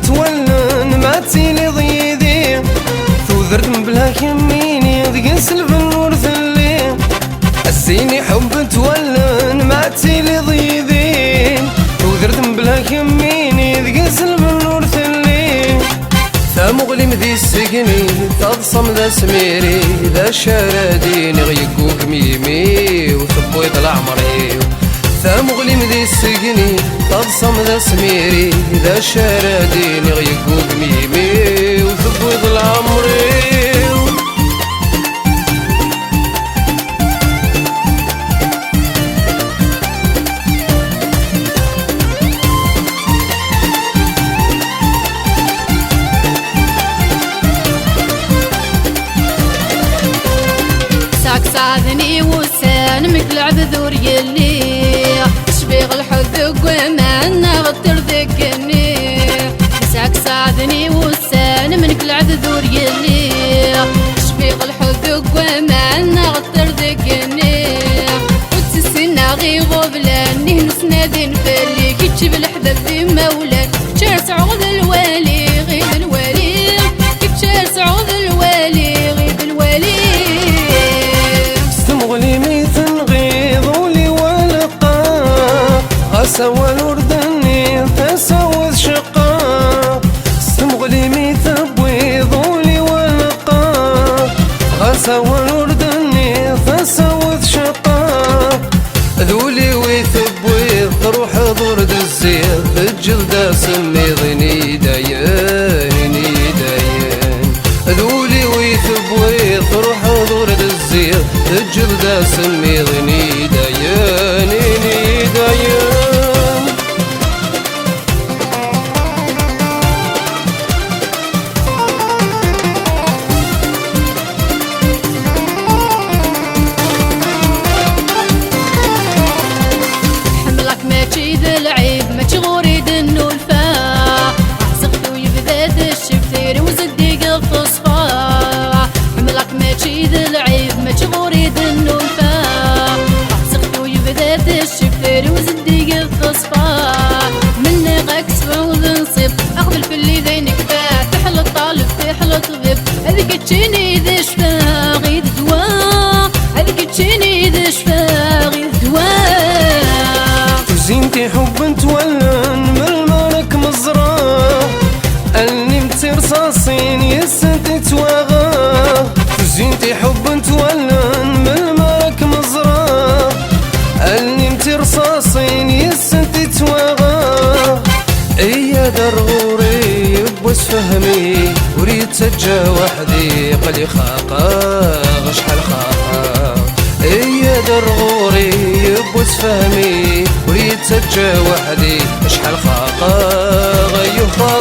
تولن ما تيلي ضيدي ثوذرت بلا يميني ذقن سلف النور ثلي السيني حب تولن ما تيلي ضيدي ثوذرت بلا يميني ذقن سلف النور ثلي ثامغلي مذي السقني تضصم ذا سميري ذا شارديني غيقوك ميمي وثبو يطلع عمري ثامغلي مذي السقني تضصم ذا سميري ذا شارديني غيقوك ميمي وثبو يطلع عمري ساعدني وسان مثل عذذور يلي تشبيغ الحذق وما غطر ذكني ساعدني وسان من كل عذذور يلي تشبيغ الحذق وما غطر ذكني وتسنا غي غبلاني نسنادين فالي كتشب الحذف ذي مولان شار سعود الوالي غيب الوالي كتشار سعود الوالي غيب الوالي استمغلي ميثن غيظولي ولقا غسوى الوردني تسوذ شقا استمغلي ميثن بويظولي ولقا غسوى الوردني تسوذ شقا ذولي ويثب ويث روح ضر دزيث الجلدة سميضني داين ذولي ويثب ويث روح ضر دزيث الجلدة سميضني داين حملك ما تشيد العيب ما تغوري دنو الفا عزقت ويبداد الشفتير وزديق الفصفا حملك ما تشيد العيب ما تغوري دنو الفا عزقت ويبداد الشفتير وزديق الفصفا مني غاكس وذنصيب اقبل في اللي ذينك فات تحل الطالب تحل الطبيب هذيك تشيني ذا شفا غيد دواء هذيك تشيني ذا شفا غيد دواء زينتي حب تولن من المالك مزرعة اللي متي رصاصين يسنتي تواغا زينتي حب تولن من المالك مزرعة اللي متي رصاصين يسنتي تواغا ايا درغوري يبوس فهمي وريد سجا وحدي قلي خاقا غشحال خاقا ايا درغوري يبوس فهمي وريد سجا وحدي اشحال خاقا غيو خاقا